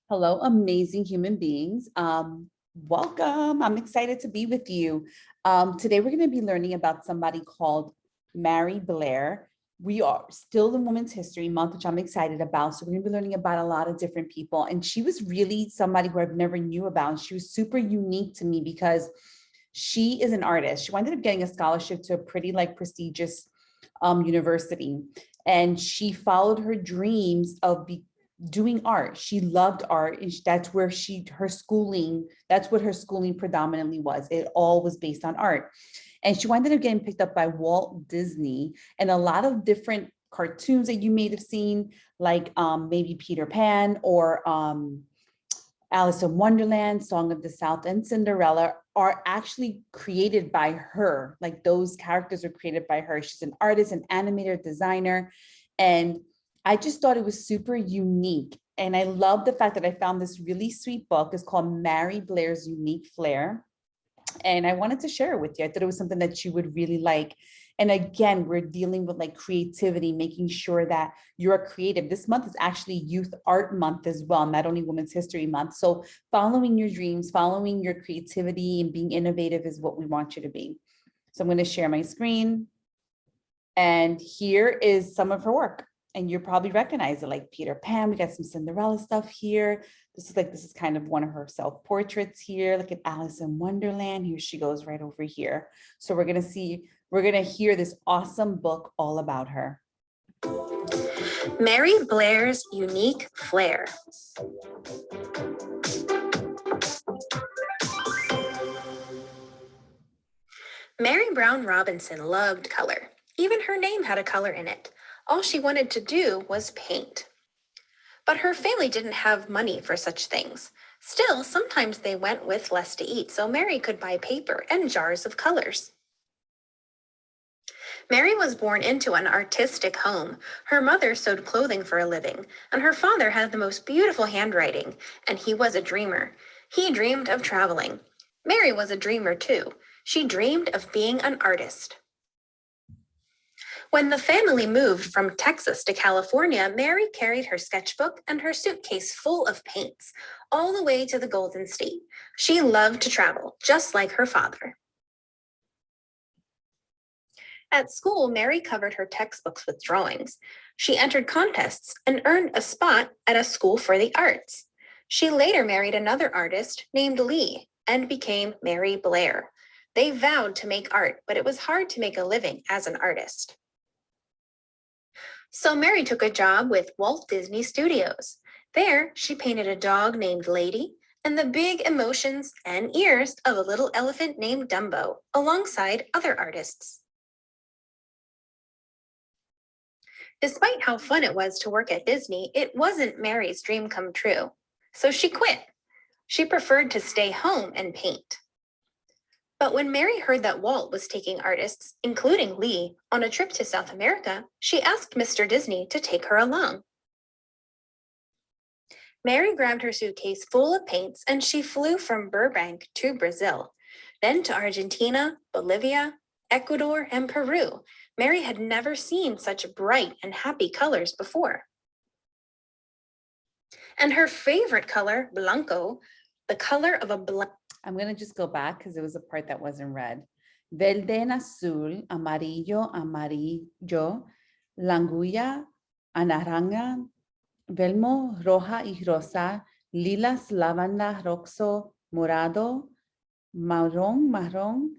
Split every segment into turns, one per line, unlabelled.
Hello, amazing human beings. Welcome. I'm excited to be with you. Today, we're going to be learning about somebody called Mary Blair. We are still in Women's History Month, which I'm excited about. So we're going to be learning about a lot of different people. And she was really somebody who I've never knew about. And she was super unique to me because she is an artist. She ended up getting a scholarship to a pretty prestigious university. And she followed her dreams of doing art. She loved art, and that's where her schooling, that's what her schooling predominantly was. It all was based on art. And she ended up getting picked up by Walt Disney, and a lot of different cartoons that you may have seen, like maybe Peter Pan or Alice in Wonderland, Song of the South, and Cinderella are actually created by her. Like those characters are created by her. She's an artist, an animator, designer, and I just thought it was super unique. And I love the fact that I found this really sweet book. It's called Mary Blair's Unique Flair. And I wanted to share it with you. I thought it was something that you would really like. And again, we're dealing with creativity, making sure that you're creative. This month is actually Youth Art Month as well, not only Women's History Month. So following your dreams, following your creativity and being innovative is what we want you to be. So I'm going to share my screen. And here is some of her work. And you probably recognize it, like Peter Pan. We got some Cinderella stuff here. This is kind of one of her self-portraits here. Look at Alice in Wonderland. Here she goes right over here. So we're gonna hear this awesome book all about her.
Mary Blair's Unique Flair. Mary Brown Robinson loved color. Even her name had a color in it. All she wanted to do was paint. But her family didn't have money for such things. Still, sometimes they went with less to eat, so Mary could buy paper and jars of colors. Mary was born into an artistic home. Her mother sewed clothing for a living, and her father had the most beautiful handwriting, and he was a dreamer. He dreamed of traveling. Mary was a dreamer too. She dreamed of being an artist. When the family moved from Texas to California, Mary carried her sketchbook and her suitcase full of paints all the way to the Golden State. She loved to travel, just like her father. At school, Mary covered her textbooks with drawings. She entered contests and earned a spot at a school for the arts. She later married another artist named Lee and became Mary Blair. They vowed to make art, but it was hard to make a living as an artist. So Mary took a job with Walt Disney Studios. There, she painted a dog named Lady and the big emotions and ears of a little elephant named Dumbo, alongside other artists. Despite how fun it was to work at Disney, it wasn't Mary's dream come true. So she quit. She preferred to stay home and paint. But when Mary heard that Walt was taking artists, including Lee, on a trip to South America, she asked Mr. Disney to take her along. Mary grabbed her suitcase full of paints and she flew from Burbank to Brazil, then to Argentina, Bolivia, Ecuador, and Peru. Mary had never seen such bright and happy colors before. And her favorite color, blanco, the color of a
I'm going to just go back because it was a part that wasn't read. Verde en azul, amarillo, amarillo, languya, naranja, velmo, roja y rosa, lilas, lavanda, roxo, morado, marrón,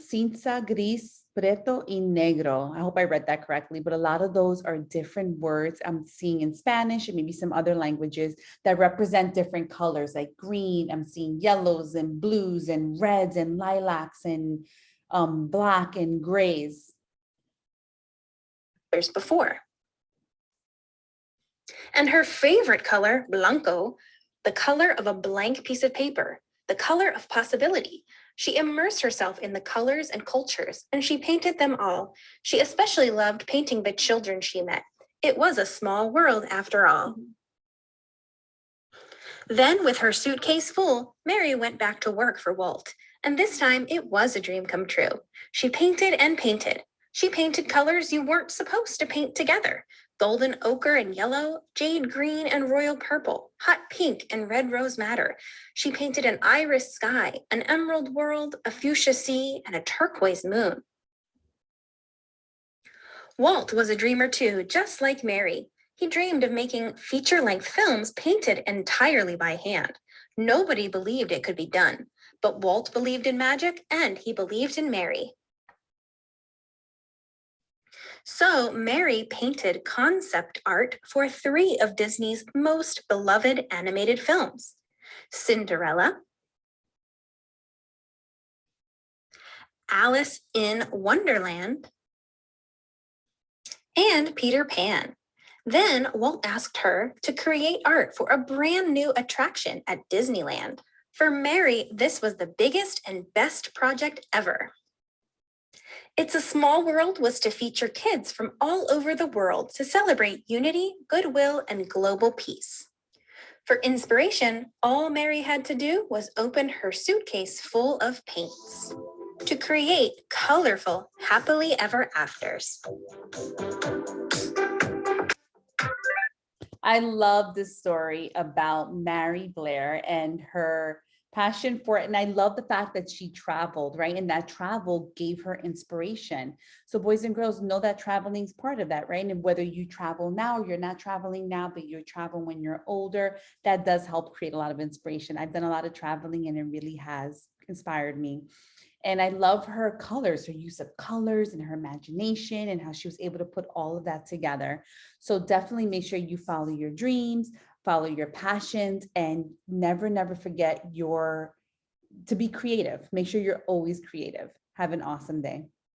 cinza, gris, preto y negro. I hope I read that correctly, but a lot of those are different words I'm seeing in Spanish and maybe some other languages that represent different colors, like green. I'm seeing yellows and blues and reds and lilacs and black and grays.
Before. And her favorite color, blanco, the color of a blank piece of paper, the color of possibility. She immersed herself in the colors and cultures, and she painted them all. She especially loved painting the children she met. It was a small world after all. Then, with her suitcase full, Mary went back to work for Walt, and this time it was a dream come true. She painted and painted. She painted colors you weren't supposed to paint together, Golden ochre and yellow, jade green and royal purple, hot pink and red rose madder. She painted an iris sky, an emerald world, a fuchsia sea, and a turquoise moon. Walt was a dreamer too, just like Mary. He dreamed of making feature-length films painted entirely by hand. Nobody believed it could be done, but Walt believed in magic and he believed in Mary. So Mary painted concept art for 3 of Disney's most beloved animated films: Cinderella, Alice in Wonderland, and Peter Pan. Then Walt asked her to create art for a brand new attraction at Disneyland. For Mary, this was the biggest and best project ever. It's a Small World was to feature kids from all over the world to celebrate unity, goodwill, and global peace. For inspiration, all Mary had to do was open her suitcase full of paints to create colorful, happily ever afters.
I love this story about Mary Blair and her passion for it. And I love the fact that she traveled, right? And that travel gave her inspiration. So boys and girls know that traveling is part of that, right? And whether you travel now, you're not traveling now, but you travel when you're older, that does help create a lot of inspiration. I've done a lot of traveling and it really has inspired me. And I love her colors, her use of colors and her imagination and how she was able to put all of that together. So definitely make sure you follow your dreams, follow your passions, and never forget to be creative. Make sure you're always creative. Have an awesome day.